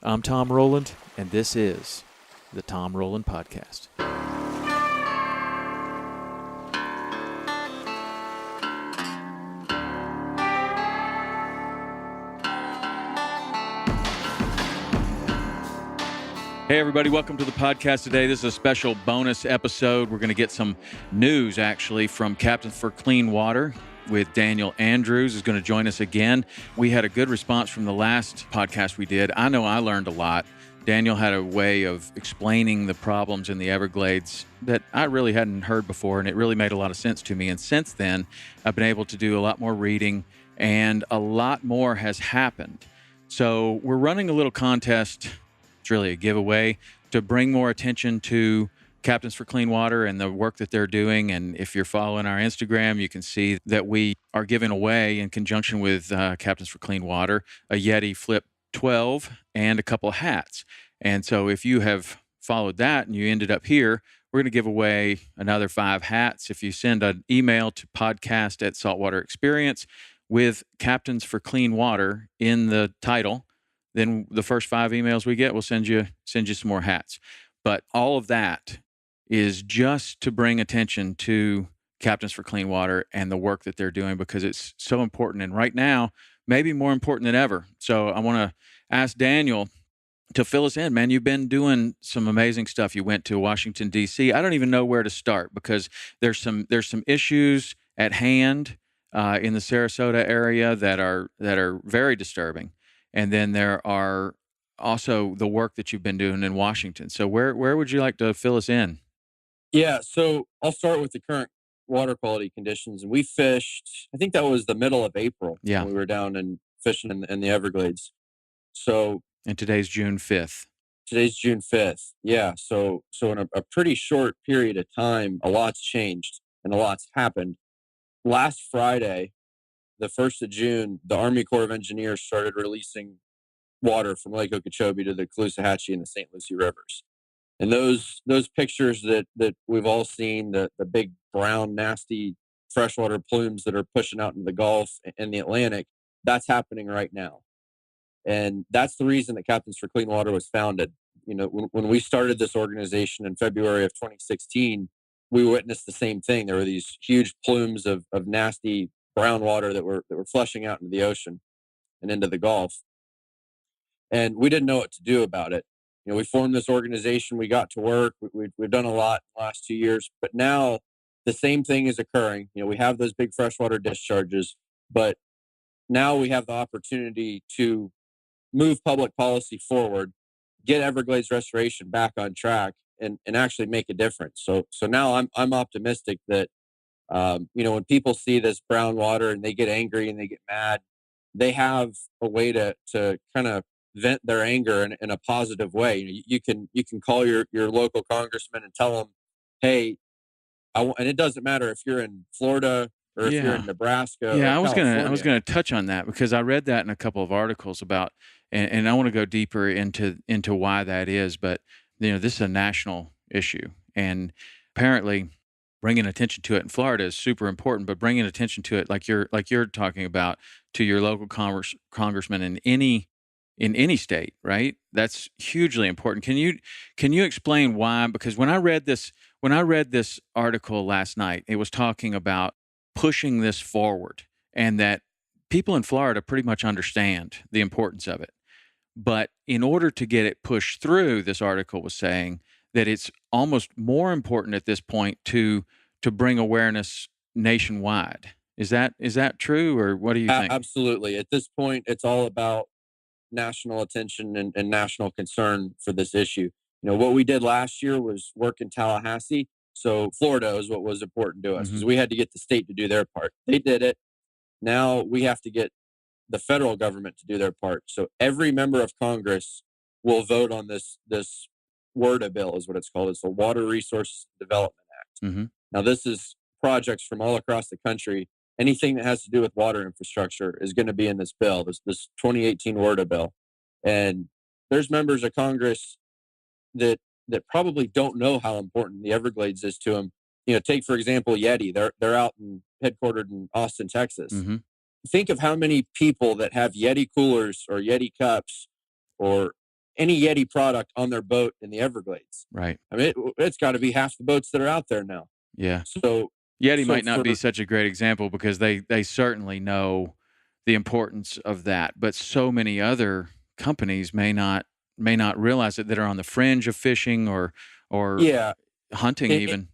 I'm Tom Rowland, and this is the Tom Rowland Podcast. Hey, everybody, welcome to the podcast today. This is a special bonus episode. We're going to get some news, actually, from Captains for Clean Water with Daniel Andrews is going to join us again. We had a good response from the last podcast we did. I know I learned a lot. Daniel had a way of explaining the problems in the Everglades that I really hadn't heard before, and it really made a lot of sense to me. And since then, I've been able to do a lot more reading, and a lot more has happened. So we're running a little contest. It's really a giveaway to bring more attention to Captains for Clean Water and the work that they're doing. And if you're following our Instagram, you can see that we are giving away, in conjunction with Captains for Clean Water, a Yeti Flip 12 and a couple of hats. And so if you have followed that and you ended up here, we're going to give away another 5 hats. If you send an email to podcast@Saltwater Experience with Captains for Clean Water in the title, then the first 5 emails we get, we'll send you some more hats. But all of that is just to bring attention to Captains for Clean Water and the work that they're doing, because it's so important. And right now, maybe more important than ever. So I want to ask Daniel to fill us in. Man, you've been doing some amazing stuff. You went to Washington, D.C. I don't even know where to start, because there's some issues at hand in the Sarasota area that are very disturbing. And then there are also the work that you've been doing in Washington. So where would you like to fill us in? Yeah, so I'll start with the current water quality conditions. And we fished, I think that was the middle of April Yeah. when we were down and fishing in the Everglades. So And today's June 5th. today's June 5th. Yeah. So in a pretty short period of time, a lot's changed and a lot's happened. Last Friday, the 1st of June, the Army Corps of Engineers started releasing water from Lake Okeechobee to the Caloosahatchee and the St. Lucie rivers. And those pictures that we've all seen, the big brown nasty freshwater plumes that are pushing out into the Gulf and the Atlantic, that's happening right now. And that's the reason that Captains for Clean Water was founded. You know, when we started this organization in February of 2016, we witnessed the same thing. There were these huge plumes of nasty brown water that were flushing out into the ocean and into the Gulf. And we didn't know what to do about it. You know, we formed this organization, we got to work, we've done a lot in the last 2 years, but now the same thing is occurring. You know, we have those big freshwater discharges, but now we have the opportunity to move public policy forward, get Everglades restoration back on track, and actually make a difference. So now I'm optimistic that you know, when people see this brown water and they get angry and they get mad, they have a way to kind of vent their anger in a positive way. You can call your local congressman and tell them, hey, and it doesn't matter if you're in Florida or if you're Yeah. in Nebraska Yeah, or I was California. gonna touch on that, because I read that in a couple of articles about, and I want to go deeper into why that is. But you know, this is a national issue, and apparently, bringing attention to it in Florida is super important. But bringing attention to it, like you're talking about, to your local congressman in any state, right? That's hugely important. Can you explain why? Because when I read this article last night, it was talking about pushing this forward, and that people in Florida pretty much understand the importance of it. But in order to get it pushed through, this article was saying that it's almost more important at this point to bring awareness nationwide. Is that true, or what do you think? Absolutely. At this point, it's all about national attention and national concern for this issue. You know, what we did last year was work in Tallahassee. So Florida is what was important to us, Hmm. because we had to get the state to do their part. They did it. Now we have to get the federal government to do their part. So every member of Congress will vote on this WRDA bill, is what it's called. It's the Water Resources Development Act. Hmm. Now this is projects from all across the country. Anything that has to do with water infrastructure is going to be in this bill, this 2018 WRDA bill. And there's members of Congress that probably don't know how important the Everglades is to them. You know, take for example Yeti. They're out and headquartered in Austin, Texas. Hmm. Think of how many people that have Yeti coolers or Yeti cups or any Yeti product on their boat in the Everglades. Right. I mean, it's got to be half the boats that are out there now. Yeah. So Yeti so might not be such a great example because they certainly know the importance of that, but so many other companies may not realize it, that are on the fringe of fishing or yeah, hunting it, even.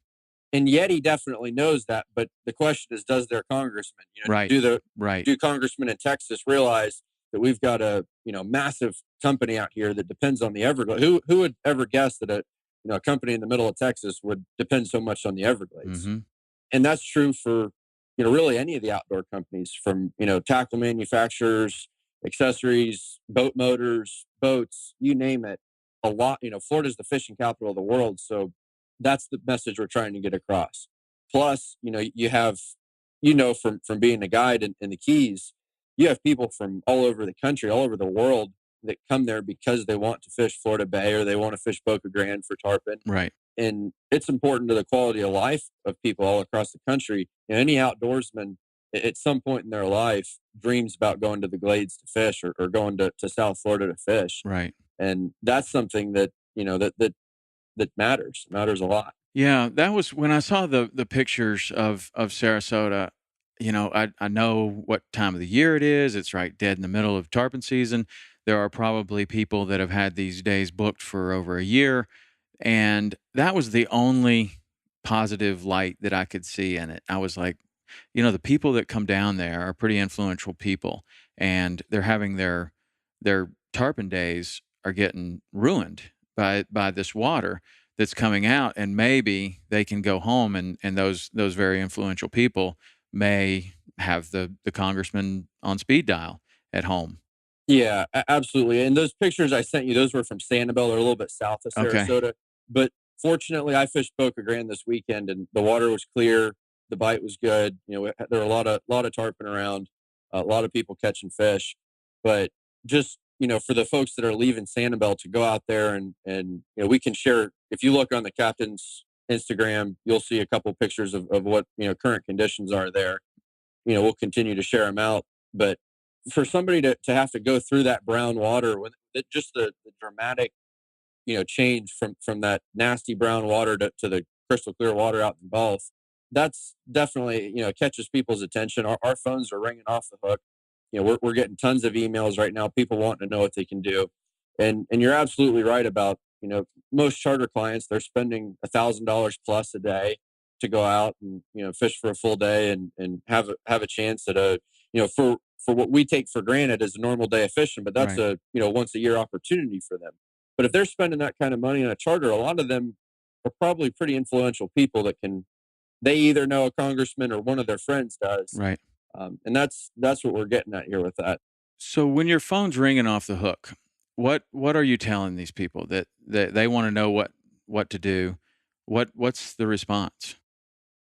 and Yeti definitely knows that. But the question is, does their congressman, Right. Right. do congressmen in Texas realize that we've got a massive company out here that depends on the Everglades? Who would ever guess that a company in the middle of Texas would depend so much on the Everglades? Mhm. And that's true for really any of the outdoor companies, from tackle manufacturers, accessories, boat motors, boats, you name it. A lot. Florida's the fishing capital of the world, so that's the message we're trying to get across. Plus, you have from being a guide in the Keys, you have people from all over the country, all over the world, that come there because they want to fish Florida Bay or they want to fish Boca Grande for tarpon. Right. And it's important to the quality of life of people all across the country. Any outdoorsman at some point in their life dreams about going to the Glades to fish, or going to South Florida to fish. Right. And that's something that, that matters a lot. Yeah, that was when I saw the pictures of Sarasota. I know what time of the year it is. It's right dead in the middle of tarpon season. There are probably people that have had these days booked for over a year, and that was the only positive light that I could see in it. I was like, the people that come down there are pretty influential people, and they're having their tarpon days are getting ruined by this water that's coming out, and maybe they can go home, and those very influential people may have the congressman on speed dial at home. Yeah, absolutely. And those pictures I sent you, those were from Sanibel, or a little bit south of Okay. Sarasota. But fortunately, I fished Boca Grande this weekend, and the water was clear. The bite was good. There were a lot of tarpon around, a lot of people catching fish. But just for the folks that are leaving Sanibel to go out there, and we can share. If you look on the captain's Instagram, you'll see a couple pictures of what current conditions are there. We'll continue to share them out. But for somebody to have to go through that brown water, with just the dramatic change from that nasty brown water to the crystal clear water out in the Gulf, that's definitely catches people's attention. Our phones are ringing off the hook. We're getting tons of emails right now, people wanting to know what they can do. And you're absolutely right about most charter clients, they're spending $1,000 plus a day to go out and fish for a full day, and have a chance at a for what we take for granted as a normal day of fishing, but that's Right. a once a year opportunity for them. But if they're spending that kind of money on a charter, a lot of them are probably pretty influential people that they either know a congressman or one of their friends does. Right. And that's what we're getting at here with that. So when your phone's ringing off the hook, what are you telling these people that they want to know what to do? What's the response?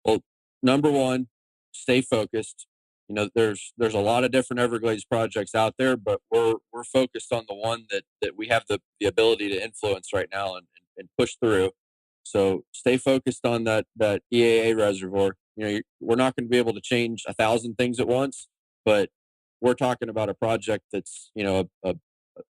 Well, number one, stay focused. There's a lot of different Everglades projects out there, but we're focused on the one that we have the ability to influence right now, and push through. So stay focused on that EAA reservoir. We're not going to be able to change 1,000 things at once, but we're talking about a project that's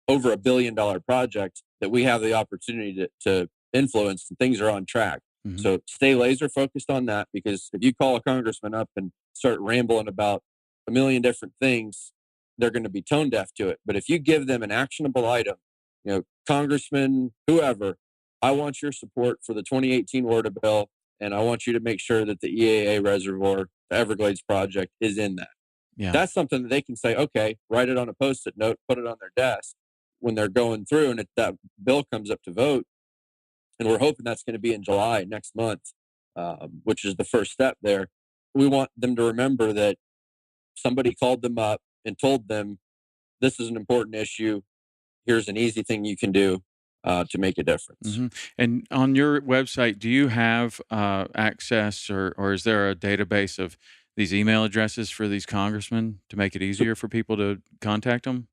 over $1 billion project that we have the opportunity to influence, and things are on track. Mhm. So stay laser focused on that, because if you call a congressman up and start rambling about a million different things, they're going to be tone deaf to it. But if you give them an actionable item, congressman, whoever, I want your support for the 2018 water bill, and I want you to make sure that the EAA reservoir, the Everglades project, is in that. Yeah. That's something that they can say, okay, write it on a post-it note, put it on their desk when they're going through, and if that bill comes up to vote, and we're hoping that's going to be in July next month, which is the first step there. We want them to remember that somebody called them up and told them, this is an important issue. Here's an easy thing you can do to make a difference. Mhm. And on your website, do you have access, or is there a database of these email addresses for these congressmen to make it So easier for people to contact them?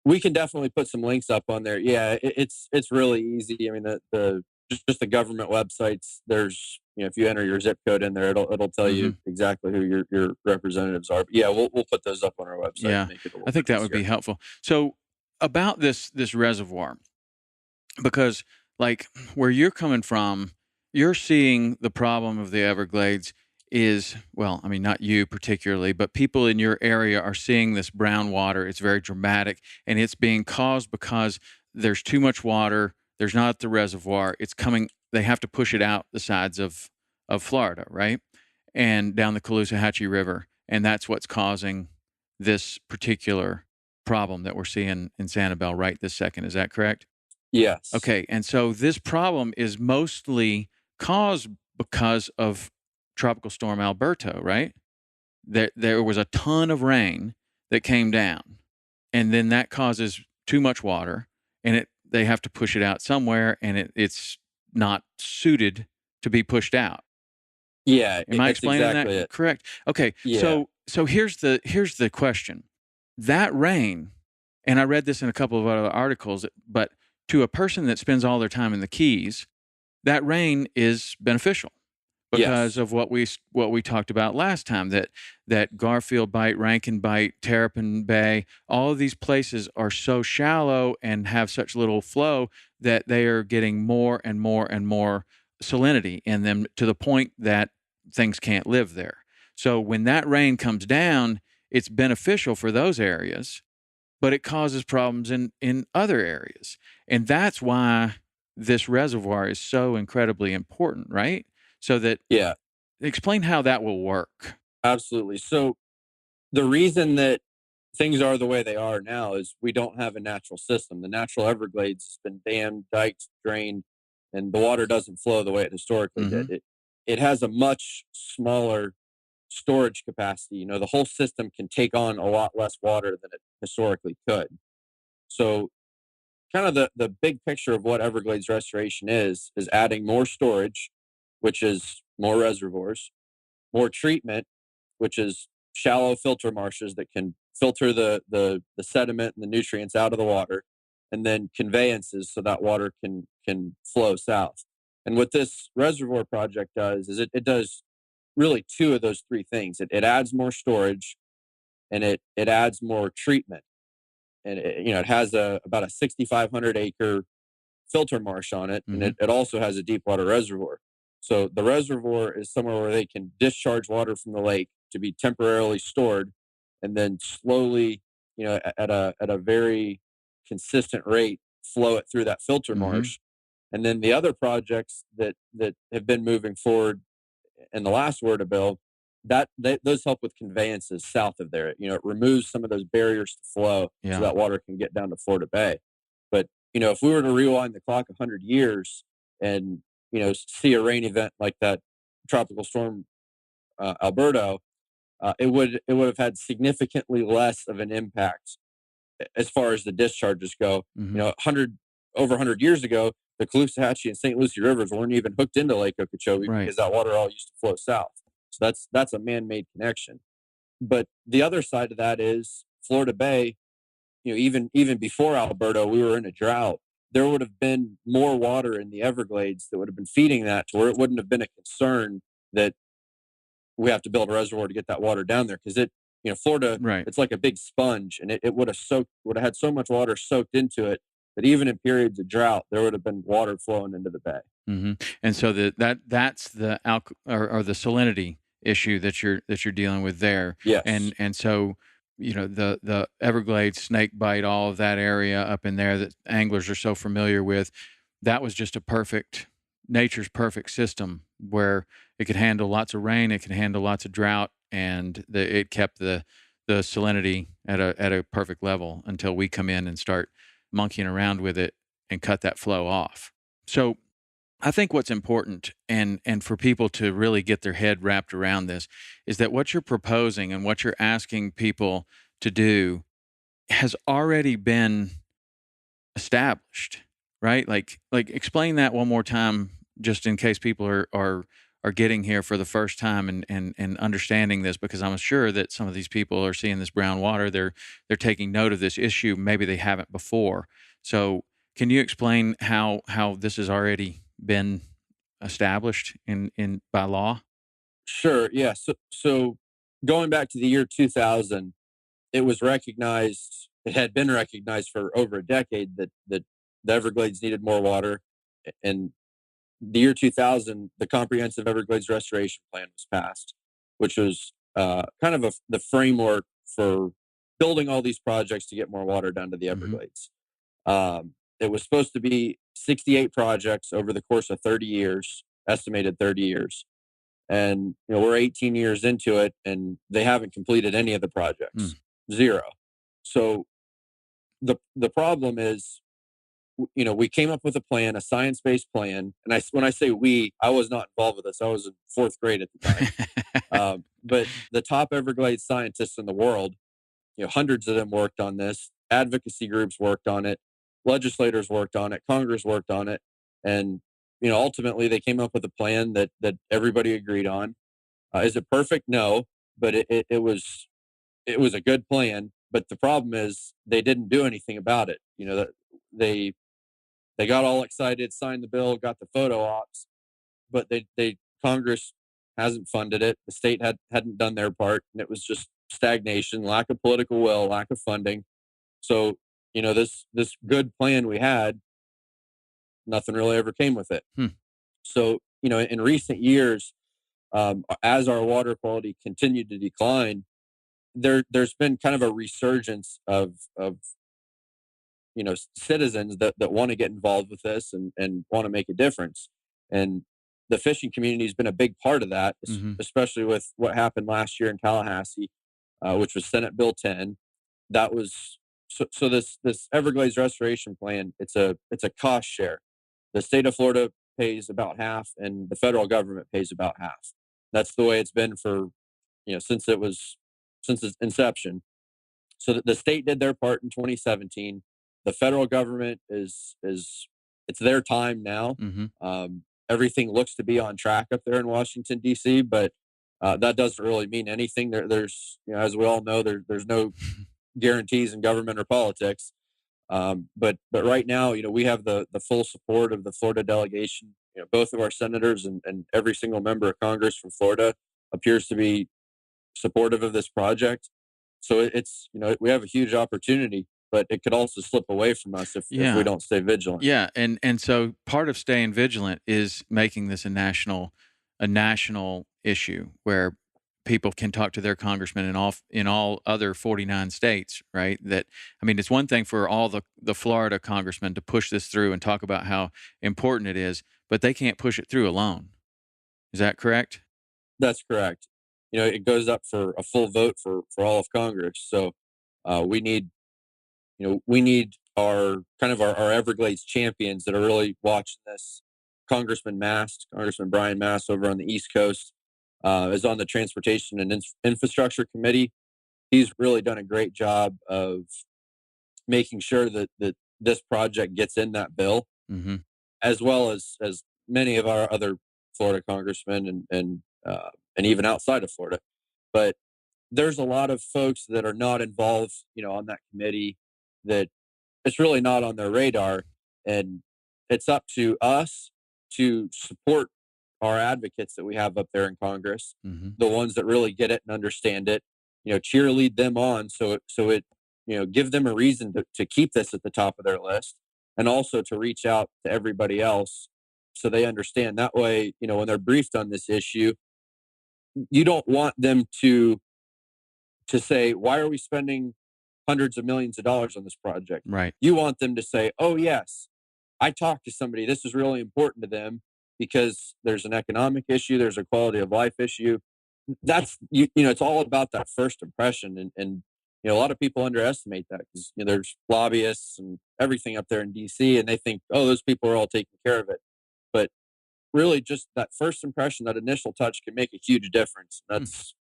we can definitely put some links up on there. Yeah, it's really easy. I mean, the just the government websites. There's if you enter your zip code in there, it'll tell Hmm. you exactly who your representatives are. But yeah, we'll put those up on our website and Yeah, make it a I little think bit that would be easier. helpful. So about this reservoir, because like where you're coming from, you're seeing the problem of the Everglades is, well, I mean, not you particularly, but people in your area are seeing this brown water. It's very dramatic, and it's being caused because there's too much water. There's not the reservoir. It's coming. They have to push it out the sides of Florida, right, and down the Caloosahatchee River, and that's what's causing this particular problem that we're seeing in Sanibel right this second. Is that correct? Yes. Okay, and so this problem is mostly caused because of Tropical Storm Alberto, right? There was a ton of rain that came down, and then that causes too much water, and they have to push it out somewhere, and it's not suited to be pushed out. Yeah, Am I that's explaining that exactly it. correct? Okay, Yeah. so here's the question. That rain, and I read this in a couple of other articles, but to a person that spends all their time in the Keys, that rain is beneficial because Yes. of what we talked about last time, that Garfield Bight, Rankin Bight, Terrapin Bay, all of these places are so shallow and have such little flow that they are getting more and more and more salinity in them to the point that things can't live there. So when that rain comes down, it's beneficial for those areas, but it causes problems in other areas. And that's why this reservoir is so incredibly important, right? So that Yeah, explain how that will work. absolutely. So the reason that things are the way they are now is we don't have a natural system. The natural Everglades has been dammed, diked, drained, and the water doesn't flow the way it historically did. Mhm. It has a much smaller storage capacity. The whole system can take on a lot less water than it historically could. So kind of the big picture of what Everglades restoration is adding more storage, which is more reservoirs, more treatment, which is shallow filter marshes that can filter the sediment and the nutrients out of the water, and then conveyances so that water can flow south. And what this reservoir project does is it does really two of those three things. It adds more storage, and it adds more treatment. And it has about a 6,500 acre filter marsh on it, and Mhm. it also has a deep water reservoir. So the reservoir is somewhere where they can discharge water from the lake to be temporarily stored, and then slowly, at a very consistent rate, flow it through that filter Mhm. marsh. And then the other projects that have been moving forward in the last word of bill, those help with conveyances south of there. It removes some of those barriers to flow so Yeah. that water can get down to Florida Bay. But if we were to rewind the clock 100 years and see a rain event like that tropical storm Alberto, it would have had significantly less of an impact as far as the discharges go. Mhm. 100 years ago, the Caloosahatchee and St. Lucie rivers weren't even hooked into Lake Okeechobee Right. because that water all used to flow south. So that's a man-made connection. But the other side of that is Florida Bay. Even before Alberto, we were in a drought. There would have been more water in the Everglades that would have been feeding that to where it wouldn't have been a concern that we have to build a reservoir to get that water down there because Florida, Right. it's like a big sponge, and it would have had so much water soaked into it that even in periods of drought, there would have been water flowing into the bay. Mhm. And so that's the or the salinity issue that you're dealing with there. Yes. And so, the Everglades, snake bite, all of that area up in there that anglers are so familiar with, that was just a perfect nature's perfect system where it could handle lots of rain, it could handle lots of drought, and it kept the salinity at a perfect level until we come in and start monkeying around with it and cut that flow off. So I think what's important and for people to really get their head wrapped around this is that what you're proposing and what you're asking people to do has already been established, right? Like explain that one more time just in case people are getting here for the first time and understanding this, because I'm sure that some of these people are seeing this brown water, they're taking note of this issue, maybe they haven't before. So can you explain how this has already been established in by law? Sure. Yeah. So going back to the year 2000, it was recognized. It had been recognized for over a decade that the Everglades needed more water. And the year 2000, the Comprehensive Everglades Restoration Plan was passed, which was kind of the framework for building all these projects to get more water down to the Everglades. It was supposed to be 68 projects over the course of 30 years, estimated 30 years. And we're 18 years into it, and they haven't completed any of the projects. Zero. So the problem is, we came up with a plan, a science-based plan. And when I say we, I was not involved with this. I was in fourth grade at the time. But the top Everglades scientists in the world, hundreds of them worked on this. Advocacy groups worked on it. Legislators worked on it. Congress worked on it. And, ultimately they came up with a plan that everybody agreed on. Is it perfect? No, but it was a good plan. But the problem is they didn't do anything about it. That they got all excited, signed the bill, got the photo ops, but Congress hasn't funded it. The state hadn't done their part, and it was just stagnation, lack of political will, lack of funding. So, this good plan we had, nothing really ever came with it. So, in recent years, as our water quality continued to decline, there's been kind of a resurgence of citizens that want to get involved with this and want to make a difference. And the fishing community has been a big part of that, especially with what happened last year in Tallahassee, which was Senate Bill 10. That was so this Everglades restoration plan. It's a cost share. The state of Florida pays about half, and the federal government pays about half. That's the way it's been for since its inception. So the state did their part in 2017. The federal government is it's their time now. Everything looks to be on track up there in Washington, D.C., but that doesn't really mean anything. There's as we all know, there's no guarantees in government or politics. But right now, we have the full support of the Florida delegation. Both of our senators and every single member of Congress from Florida appears to be supportive of this project. So it's we have a huge opportunity, but it could also slip away from us if we don't stay vigilant. Yeah, and so part of staying vigilant is making this a national issue where people can talk to their congressman in all other 49 states, right? It's one thing for all the Florida congressmen to push this through and talk about how important it is, but they can't push it through alone. Is that correct? That's correct. It goes up for a full vote for all of Congress. So we need our Everglades champions that are really watching this. Congressman Brian Mast over on the East Coast is on the Transportation and Infrastructure Committee. He's really done a great job of making sure that this project gets in that bill, as well as many of our other Florida congressmen and even outside of Florida. But there's a lot of folks that are not involved, on that committee, that it's really not on their radar. And it's up to us to support our advocates that we have up there in Congress, the ones that really get it and understand it, cheerlead them on. So it give them a reason to keep this at the top of their list, and also to reach out to everybody else so they understand. That way, when they're briefed on this issue, you don't want them to say, why are we spending hundreds of millions of dollars on this project? Right. You want them to say, oh, yes, I talked to somebody. This is really important to them because there's an economic issue. There's a quality of life issue. That's, it's all about that first impression. And a lot of people underestimate that because there's lobbyists and everything up there in D.C. and they think, oh, those people are all taking care of it. But really just that first impression, that initial touch can make a huge difference. That's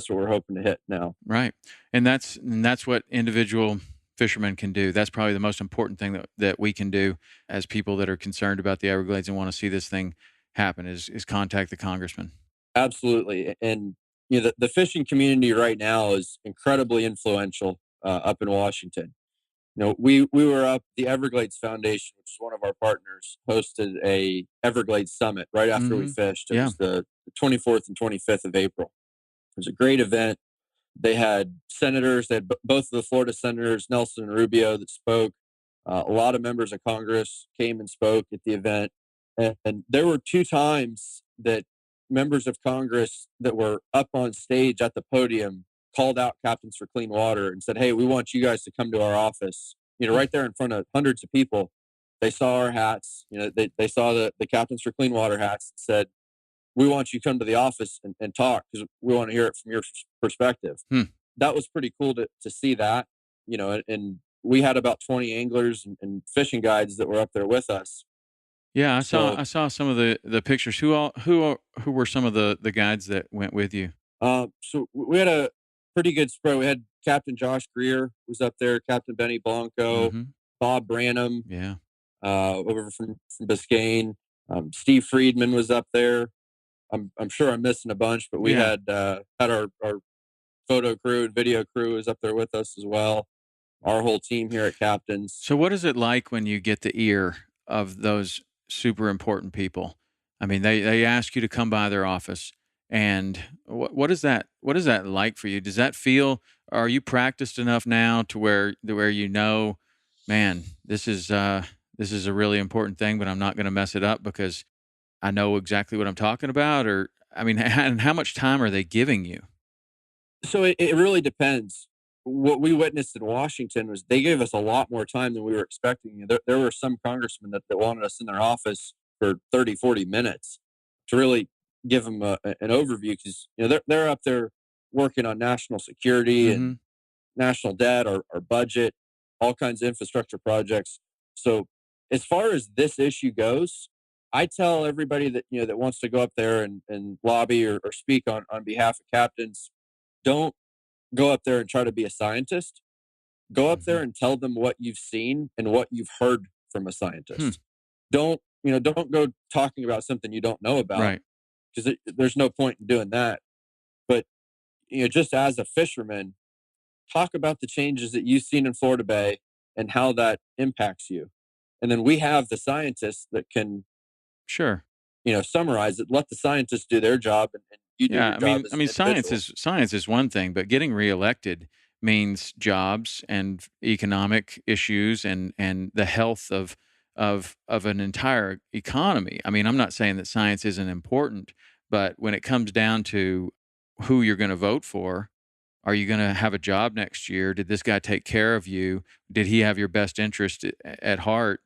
what we're hoping to hit now. Right. And that's what individual fishermen can do. That's probably the most important thing that we can do as people that are concerned about the Everglades and want to see this thing happen is contact the congressman. Absolutely. And the fishing community right now is incredibly influential up in Washington. We were up, the Everglades Foundation, which is one of our partners, hosted a Everglades Summit right after we fished. It was the 24th and 25th of April. It was a great event. They had senators, both of the Florida senators, Nelson and Rubio, that spoke. A lot of members of Congress came and spoke at the event, and there were 2 times that members of Congress that were up on stage at the podium called out Captains for Clean Water and said, "Hey, we want you guys to come to our office." Right there in front of hundreds of people. They saw our hats. They saw the Captains for Clean Water hats and said, "We want you to come to the office and talk because we want to hear it from your perspective." Hmm. That was pretty cool to see that, and we had about 20 anglers and fishing guides that were up there with us. Yeah, So, I saw some of the pictures. Who were some of the guides that went with you? so we had a pretty good spread. We had Captain Josh Greer was up there, Captain Benny Blanco, Mm-hmm. Bob Branham, Yeah. over from Biscayne. Steve Friedman was up there. I'm sure I'm missing a bunch, but we Yeah. had our photo crew and video crew was up there with us as well. Our whole team here at Captain's. So what is it like when you get the ear of those super important people? I mean, they ask you to come by their office, and what is that like for you? Does that feel are you practiced enough now to where man, this is a really important thing, but I'm not going to mess it up because I know exactly what I'm talking about? Or I mean, and how much time are they giving you? So it really depends. What we witnessed in Washington was they gave us a lot more time than we were expecting. There were some congressmen that wanted us in their office for 30, 40 minutes to really give them an overview because they're up there working on national security Mm-hmm. and national debt, our budget, all kinds of infrastructure projects. So as far as this issue goes, I tell everybody that that wants to go up there and lobby or speak on behalf of captains, don't go up there and try to be a scientist. Go up Mm-hmm. there and tell them what you've seen and what you've heard from a Hmm. scientist. Don't go talking about something you don't know about Right. because there's no point in doing that. But just as a fisherman, talk about the changes that you've seen in Florida Bay and how that impacts you. And then we have the scientists that can, Sure. summarize it. Let the scientists do their job, and you do Yeah, your job as I an mean, individual. science is one thing, but getting reelected means jobs and economic issues and the health of an entire economy. I mean, I'm not saying that science isn't important, but when it comes down to who you're going to vote for, are you going to have a job next year? Did this guy take care of you? Did he have your best interest at heart?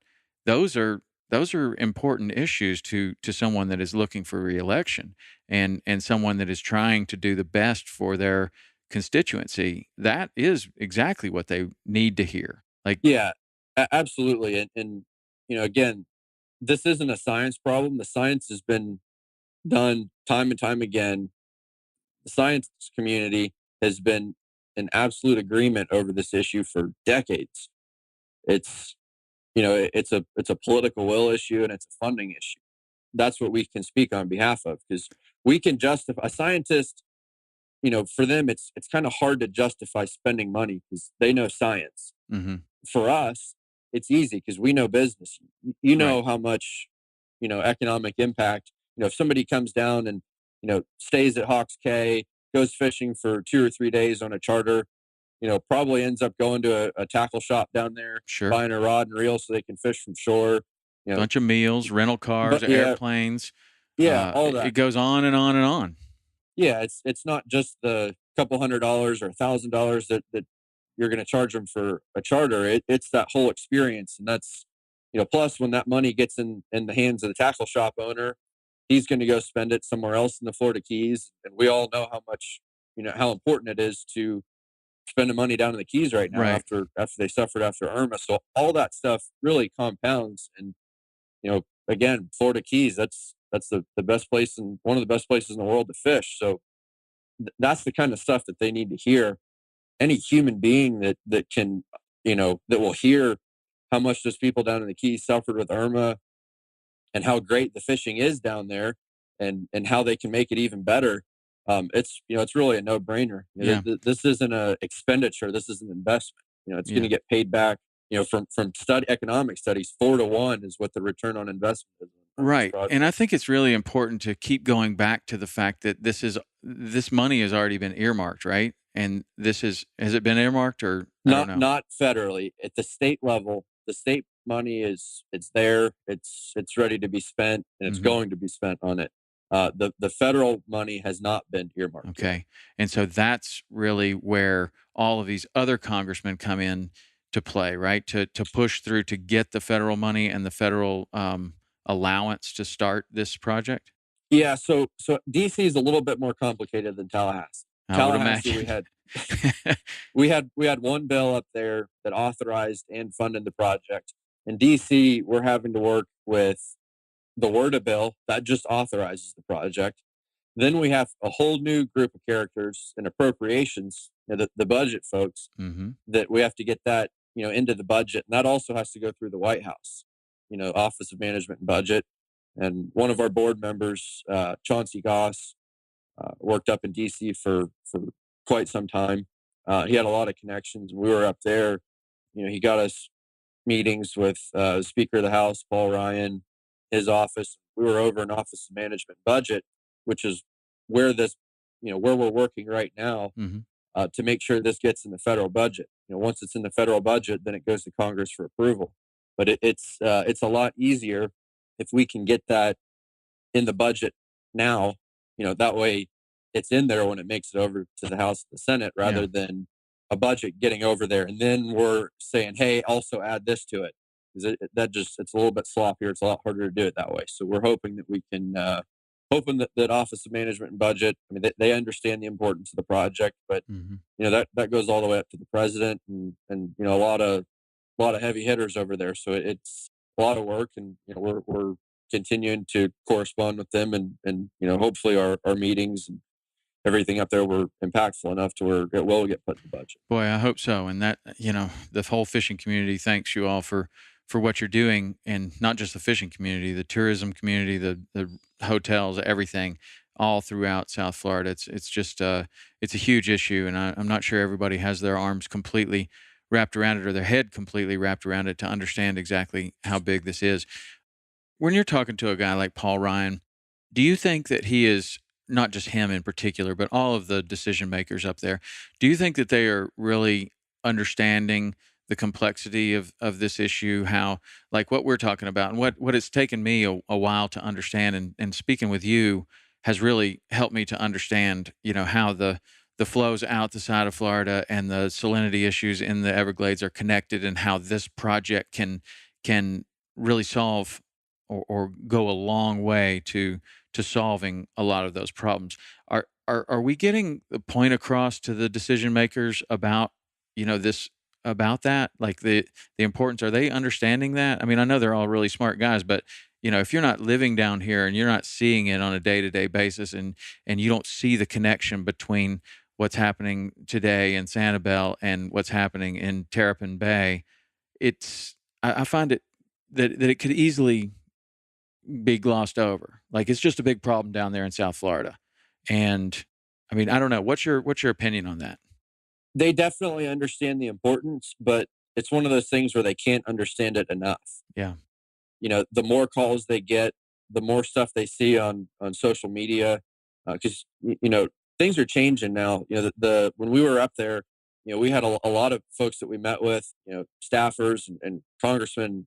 Those are those are important issues to someone that is looking for reelection and someone that is trying to do the best for their constituency. That is exactly what they need to hear. Like, Yeah, absolutely. And again, this isn't a science problem. The science has been done time and time again. The science community has been in absolute agreement over this issue for decades. It's it's a political will issue and it's a funding issue. That's what we can speak on behalf of because we can justify a scientist. For them, it's kind of hard to justify spending money because they know science. hmm For us, it's easy because we know business. You right, know how much economic impact. If somebody comes down and stays at Hawks Cay, goes fishing for 2 or 3 days on a charter, probably ends up going to a tackle shop down there, sure. buying a rod and reel so they can fish from shore. You know, Bunch of meals, rental cars, but yeah, airplanes. yeah, all It that. goes on and on and on. Yeah, it's not just the couple $100 or $1,000 that you're going to charge them for a charter. It's that whole experience, and that's plus when that money gets in the hands of the tackle shop owner, he's going to go spend it somewhere else in the Florida Keys, and we all know how much how important it is to spend the money down in the Keys right now Right. after they suffered after Irma. So all that stuff really compounds, and again, Florida Keys, that's the best place and one of the best places in the world to fish. So that's the kind of stuff that they need to hear. Any human being that can, that will hear how much those people down in the Keys suffered with Irma and how great the fishing is down there, and how they can make it even better. It's really a no brainer. Yeah. This isn't a expenditure. This is an investment. It's going Yeah. to get paid back. From economic studies, 4 to 1 is what the return on investment is on these Right. And I projects. think it's really important to keep going back to the fact that this money has already been earmarked, right? And this is has it been earmarked or I don't know. Not federally at the state level. the state money it's there, it's ready to be spent, and it's going to be spent on it. The federal money has not been earmarked yet. Okay. And so that's really where all of these other congressmen come in to play, right? To push through to get the federal money and the federal allowance to start this project. Yeah, so DC is a little bit more complicated than Tallahassee. I would Tallahassee, imagine. we had one bill up there that authorized and funded the project. In DC, we're having to work with the WRDA bill that just authorizes the project. Then we have a whole new group of characters in appropriations, the budget folks, Mm-hmm. that we have to get that into the budget, and that also has to go through the White House, Office of Management and Budget. And one of our board members, Chauncey Goss, worked up in DC for quite some time. He had a lot of connections, and we were up there. He got us meetings with Speaker of the House, Paul Ryan, his office. We were over in Office of Management and Budget, which is where where we're working right now, Mm-hmm. to make sure this gets in the federal budget. Once it's in the federal budget, then it goes to Congress for approval. But it's a lot easier if we can get that in the budget now. That way it's in there when it makes it over to the House and the Senate, rather than a budget getting over there and then we're saying, hey, also add this to it. Because it's a little bit sloppier. It's a lot harder to do it that way. So we're hoping that we can, hoping that Office of Management and Budget, I mean, they understand the importance of the project, but Mm-hmm. that goes all the way up to the president and a lot of heavy hitters over there. So it's a lot of work, and we're continuing to correspond with them, and hopefully our meetings and everything up there were impactful enough to where it will get put in the budget. Boy, I hope so. And that, the whole fishing community thanks you all for what you're doing, and not just the fishing community, the tourism community, the hotels, everything, all throughout South Florida. It's just it's a huge issue, and I'm not sure everybody has their arms completely wrapped around it or their head completely wrapped around it to understand exactly how big this is. When you're talking to a guy like Paul Ryan, do you think that he is, not just him in particular, but all of the decision makers up there, do you think that they are really understanding the complexity of this issue, how, like what we're talking about, and what it's taken me a while to understand, and speaking with you has really helped me to understand, how the flows out the side of Florida and the salinity issues in the Everglades are connected, and how this project can really solve or go a long way to solving a lot of those problems. Are we getting the point across to the decision makers about this, about that, like the importance? Are they understanding that? I mean, I know they're all really smart guys, but if you're not living down here and you're not seeing it on a day-to-day basis, and you don't see the connection between what's happening today in Sanibel and what's happening in Terrapin Bay, I find it that it could easily be glossed over. Like, it's just a big problem down there in South Florida. And I mean, I don't know. What's your opinion on that? They definitely understand the importance, but it's one of those things where they can't understand it enough. Yeah. The more calls they get, the more stuff they see on social media, because things are changing now. The when we were up there, we had a lot of folks that we met with, staffers and congressmen,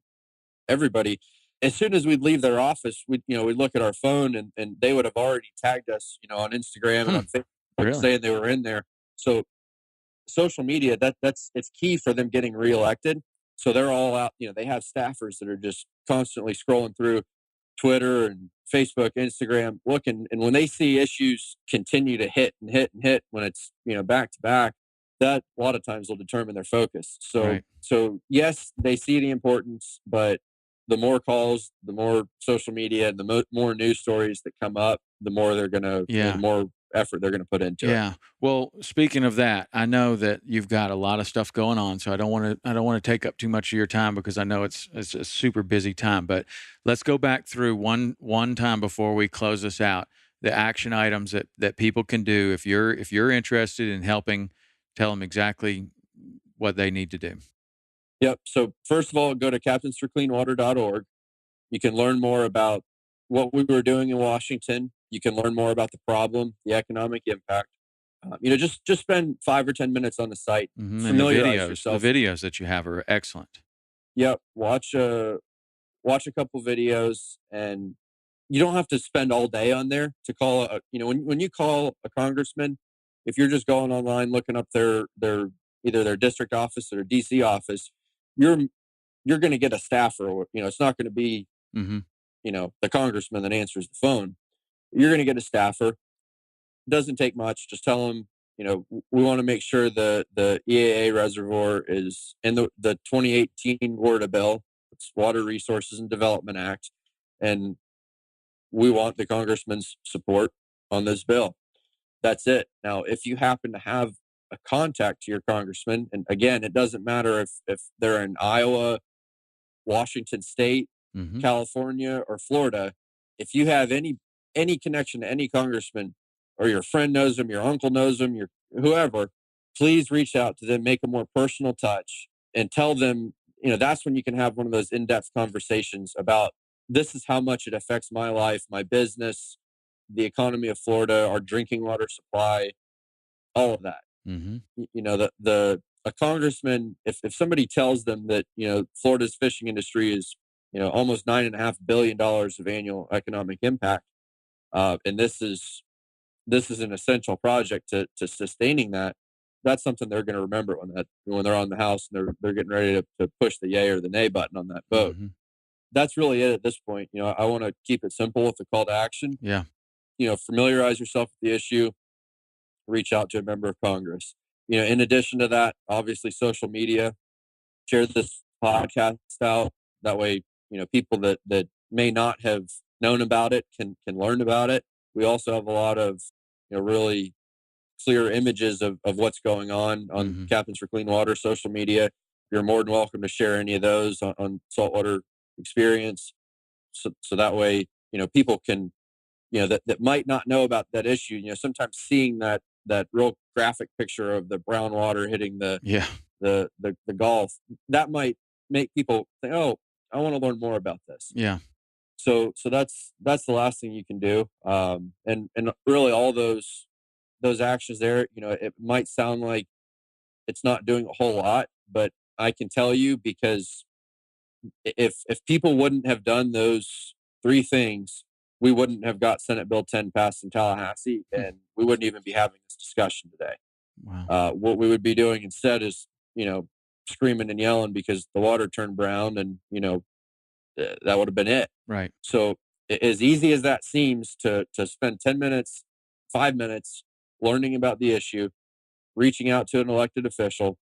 everybody. As soon as we'd leave their office, we'd look at our phone, and they would have already tagged us, on Instagram and Hmm. on Facebook, Really? saying they were in there. So social media, that's it's key for them getting reelected. So they're all out. They have staffers that are just constantly scrolling through Twitter and Facebook, Instagram, looking, and when they see issues continue to hit and hit and hit when it's back to back, that a lot of times will determine their focus. So Right. yes, they see the importance, but the more calls, the more social media, and the more news stories that come up, the more they're gonna, the Yeah. more effort they're gonna put into it. Yeah. Well, speaking of that, I know that you've got a lot of stuff going on, so I don't want to take up too much of your time, because I know it's a super busy time. But let's go back through one time before we close this out. The action items that people can do if you're interested in helping. Tell them exactly what they need to do. Yep. So first of all, go to captainsforcleanwater.org. You can learn more about what we were doing in Washington. You can learn more about the problem, the economic impact. Just spend 5 or 10 minutes on the site. And Familiarize yourself. the videos that you have are excellent. Yep. Watch a couple videos, and you don't have to spend all day on there to call when you call a congressman, if you're just going online looking up their either their district office or their DC office, you're you're going to get a staffer. It's not going to be Mm-hmm. the congressman that answers the phone. You're going to get a staffer. Doesn't take much. Just tell them, we want to make sure the EAA Reservoir is in the 2018 WRDA bill. It's Water Resources and Development Act, and we want the congressman's support on this bill. That's it. Now, if you happen to have a contact to your congressman, and again, it doesn't matter if they're in Iowa, Washington State, Mm-hmm. California, or Florida, if you have any connection to any congressman, or your friend knows them, your uncle knows them, your whoever, please reach out to them, make a more personal touch, and tell them, that's when you can have one of those in-depth conversations about this is how much it affects my life, my business, the economy of Florida, our drinking water supply, all of that. Mm-hmm. The a congressman, if somebody tells them that Florida's fishing industry is almost $9.5 billion of annual economic impact, and this is an essential project to sustaining that. That's something they're going to remember when they're on the house and they're getting ready to push the yay or the nay button on that vote. Mm-hmm. That's really it at this point. I want to keep it simple with the call to action. Yeah. Familiarize yourself with the issue, reach out to a member of Congress. In addition to that, obviously social media, share this podcast out. That way, people that may not have known about it can learn about it. We also have a lot of, really clear images of what's going on Mm-hmm. Captains for Clean Water social media. You're more than welcome to share any of those on Saltwater Experience. So that way, people can, that might not know about that issue. Sometimes seeing that real graphic picture of the brown water hitting Yeah. the Gulf, that might make people think, oh, I want to learn more about this. Yeah. So that's the last thing you can do. And really all those actions there, it might sound like it's not doing a whole lot, but I can tell you, because if people wouldn't have done those three things, we wouldn't have got Senate Bill 10 passed in Tallahassee, Hmm. and we wouldn't even be having this discussion today. Wow. What we would be doing instead is, screaming and yelling because the water turned brown, and that would have been it. Right. So as easy as that seems to spend 10 minutes, 5 minutes learning about the issue, reaching out to an elected official,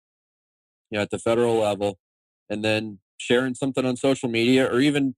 at the federal level, and then sharing something on social media, or even,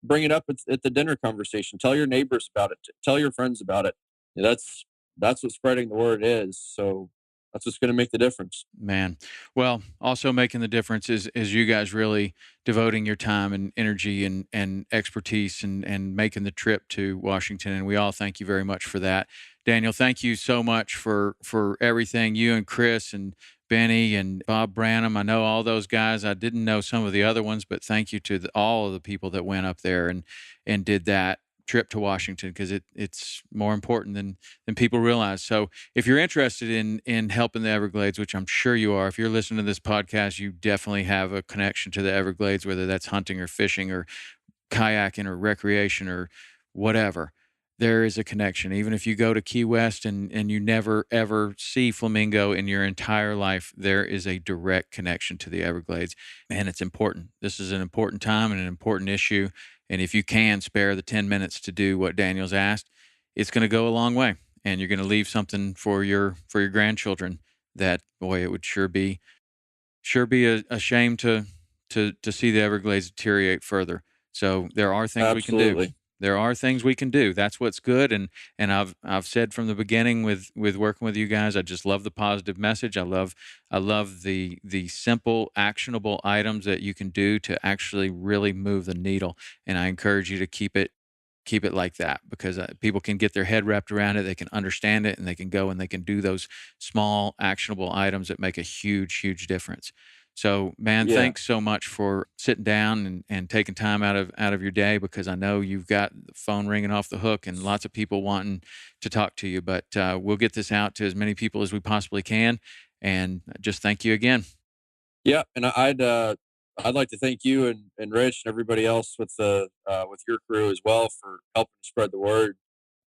bring it up at the dinner conversation. Tell your neighbors about it. Tell your friends about it. That's what spreading the word is. So that's what's going to make the difference. Man. Well, also making the difference is you guys really devoting your time and energy and expertise and making the trip to Washington. And we all thank you very much for that. Daniel, thank you so much for everything. You and Chris and Benny and Bob Branham. I know all those guys. I didn't know some of the other ones, but thank you to all of the people that went up there and did that trip to Washington, because it's more important than people realize. So if you're interested in helping the Everglades, which I'm sure you are, if you're listening to this podcast, you definitely have a connection to the Everglades, whether that's hunting or fishing or kayaking or recreation or whatever. There is a connection. Even if you go to Key West and you never ever see flamingo in your entire life, there is a direct connection to the Everglades. And it's important. This is an important time and an important issue. And if you can spare the 10 minutes to do what Daniel's asked, it's going to go a long way. And you're going to leave something for your grandchildren that, boy, it would sure be a shame to see the Everglades deteriorate further. So there are things we can do. Absolutely. There are things we can do. That's what's good. And I've said from the beginning with working with you guys, I just love the positive message. I love the simple, actionable items that you can do to actually really move the needle. And I encourage you to keep it like that, because people can get their head wrapped around it. They can understand it, and they can go and they can do those small, actionable items that make a huge, huge difference. So, man, Yeah. thanks so much for sitting down and taking time out of your day, because I know you've got the phone ringing off the hook and lots of people wanting to talk to you. But we'll get this out to as many people as we possibly can. And just thank you again. Yeah. And I'd I'd like to thank you and Rich and everybody else with with your crew as well for helping spread the word.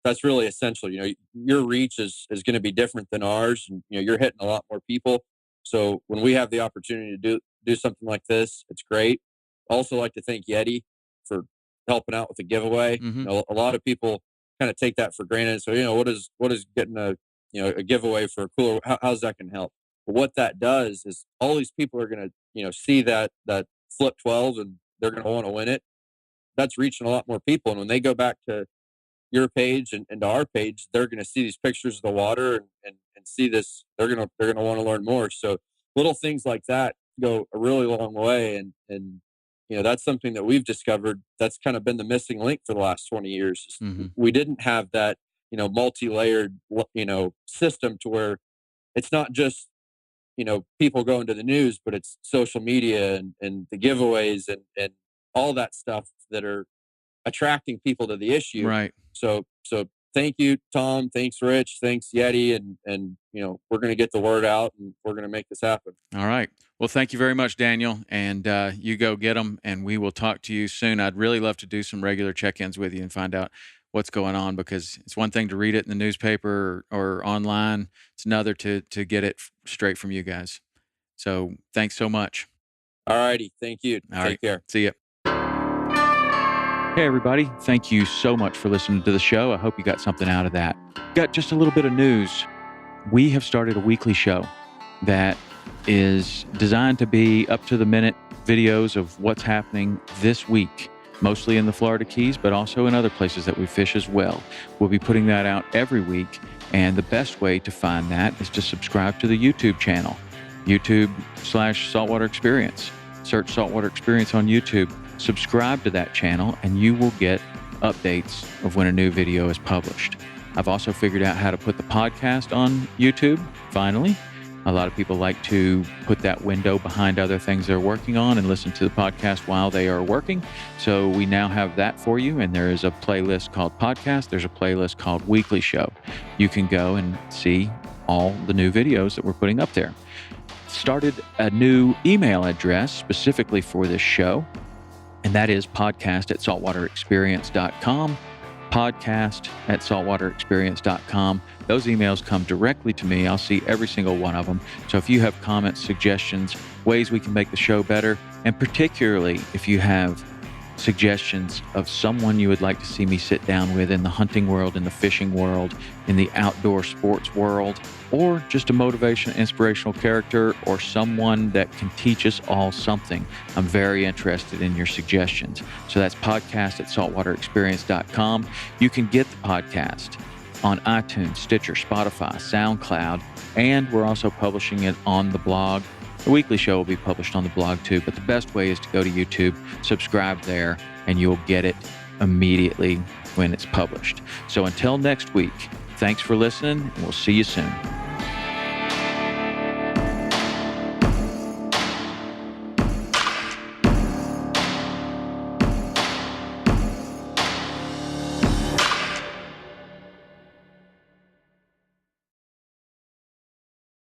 That's really essential. Your reach is going to be different than ours, and you're hitting a lot more people. So when we have the opportunity to do something like this, it's great. Also, like to thank Yeti for helping out with the giveaway. Mm-hmm. A lot of people kind of take that for granted. So what is getting a giveaway for a cooler? How's that going to help? But what that does is all these people are going to see that flip 12 and they're going to want to win it. That's reaching a lot more people, and when they go back to your page and to our page, they're going to see these pictures of the water and see this. They're gonna want to learn more. So little things like that go a really long way, and that's something that we've discovered. That's kind of been the missing link for the last 20 years. Mm-hmm. We didn't have that multi-layered system to where it's not just people going to the news, but it's social media and the giveaways and all that stuff that are attracting people to the issue. Right. So thank you, Tom. Thanks, Rich. Thanks, Yeti. And we're going to get the word out and we're going to make this happen. All right. Well, thank you very much, Daniel. And you go get them, and we will talk to you soon. I'd really love to do some regular check-ins with you and find out what's going on, because it's one thing to read it in the newspaper or online. It's another to get it straight from you guys. So thanks so much. All righty. Thank you. All Take right. care. See ya. Hey, everybody. Thank you so much for listening to the show. I hope you got something out of that. Got just a little bit of news. We have started a weekly show that is designed to be up-to-the-minute videos of what's happening this week, mostly in the Florida Keys, but also in other places that we fish as well. We'll be putting that out every week, and the best way to find that is to subscribe to the YouTube channel, YouTube/Saltwater Experience. Search Saltwater Experience on YouTube. Subscribe to that channel, and you will get updates of when a new video is published. I've also figured out how to put the podcast on YouTube, finally. A lot of people like to put that window behind other things they're working on and listen to the podcast while they are working. So we now have that for you, and there is a playlist called Podcast. There's a playlist called Weekly Show. You can go and see all the new videos that we're putting up there. Started a new email address specifically for this show, and that is podcast@saltwaterexperience.com. podcast@saltwaterexperience.com. Those emails come directly to me. I'll see every single one of them. So if you have comments, suggestions, ways we can make the show better, and particularly if you have suggestions of someone you would like to see me sit down with in the hunting world, in the fishing world, in the outdoor sports world, or just a motivation, inspirational character, or someone that can teach us all something, I'm very interested in your suggestions. So that's podcast@saltwaterexperience.com. You can get the podcast on iTunes, Stitcher, Spotify, SoundCloud, and we're also publishing it on the blog. The weekly show will be published on the blog too, but the best way is to go to YouTube, subscribe there, and you'll get it immediately when it's published. So until next week, thanks for listening, and we'll see you soon.